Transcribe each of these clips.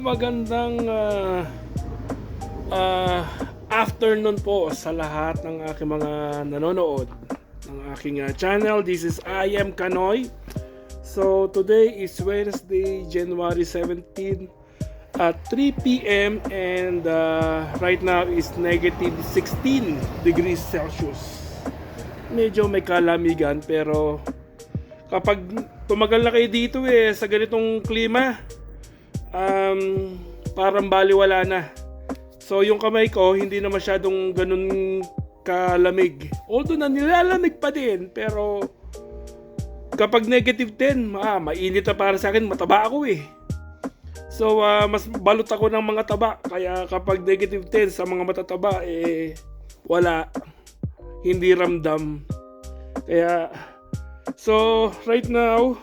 Magandang afternoon po sa lahat ng aking mga nanonood ng aking channel. This is I Am Kanoy. So today is Wednesday, January 17 at 3 p.m. and right now is negative 16 degrees Celsius. Medyo may kalamigan pero kapag tumagal na kayo dito sa ganitong klima, parang baliwala na. So yung kamay ko hindi na masyadong ganun kalamig. Although na nilalamig pa din, pero kapag negative 10, mainit na para sa akin, mataba ako So mas balot ako ng mga taba. Kaya kapag negative 10 sa mga matataba, wala. Hindi ramdam. Kaya so right now,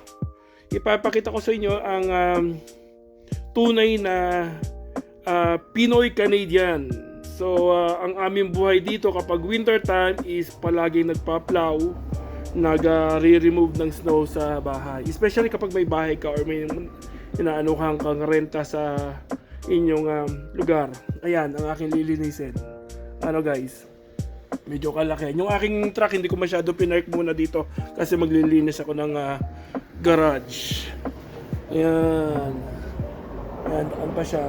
ipapakita ko sa inyo ang tunay na Pinoy Canadian. So ang aming buhay dito kapag winter time is palaging nagpa-plow, nag-re-remove ng snow sa bahay. Especially kapag may bahay ka or may inaanuhan kang renta sa inyong lugar. Ayan ang aking lilinisin. Ano guys, medyo kalaki. Yung aking truck hindi ko masyado pinark muna dito kasi maglilinis ako ng garage. Ayan. Ayan, doon pa siya.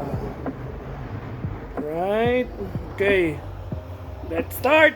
Alright. Okay. Let's start!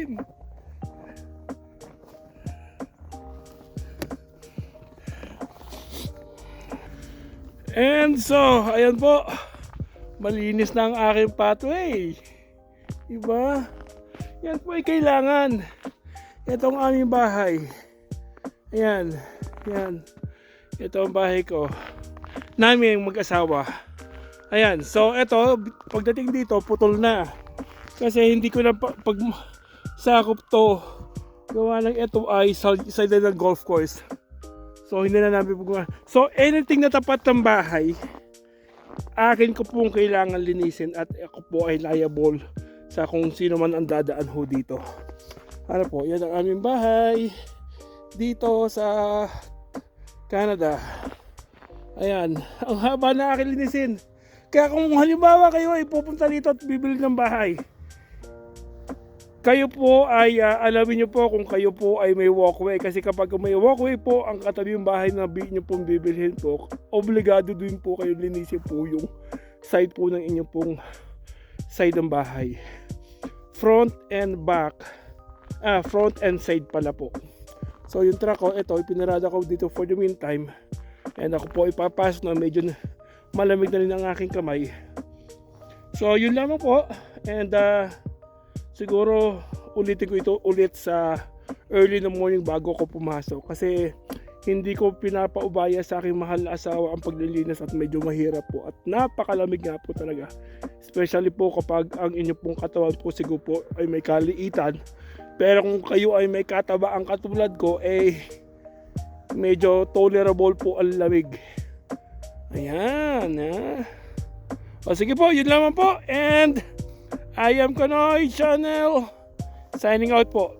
ilalim. And so, ayan po. Malinis na ang aking pathway. Diba? Yan po ay kailangan. Ito ang aming bahay. Ayan. Yan. Ito ang bahay ko. Namin mag-asawa. Ayan. So, ito, pagdating dito, putol na. Kasi hindi ko na pag sakop to. Gawa ng ito ay side ng golf course. So, hindi na namin pagawa. So, anything na tapat ng bahay, akin ko pong kailangan linisin at ako po ay liable sa kung sino man ang dadaan ho dito. Ano po, yan ang aming bahay dito sa Canada. Ayan, ang haba na akin linisin. Kaya kung halimbawa kayo ay pupunta dito at bibili ng bahay, kayo po ay alamin nyo po kung kayo po ay may walkway. Kasi kapag may walkway po ang katabi yung bahay na nyo pong bibilhin po, obligado din po kayo linisin po yung side po ng inyong pong side ng bahay. Front and back. Front and side pala po. So yung truck ko, ito, ipinarada ko dito for the meantime. And ako po ipapasok na medyo malamig na rin ang aking kamay. So yun lamang po. And siguro ulitin ko ito ulit sa early in the morning bago ko pumasok. Kasi hindi ko pinapaubaya sa aking mahal na asawa ang paglilinis at medyo mahirap po. At napakalamig nga po talaga. Especially po kapag ang inyo pong katawan po siguro po ay may kaliitan. Pero kung kayo ay may kataba ang katulad ko, medyo tolerable po ang lamig. Ayan, O sige po, yun lamang po. And I am Kanoy Channel. Signing out po.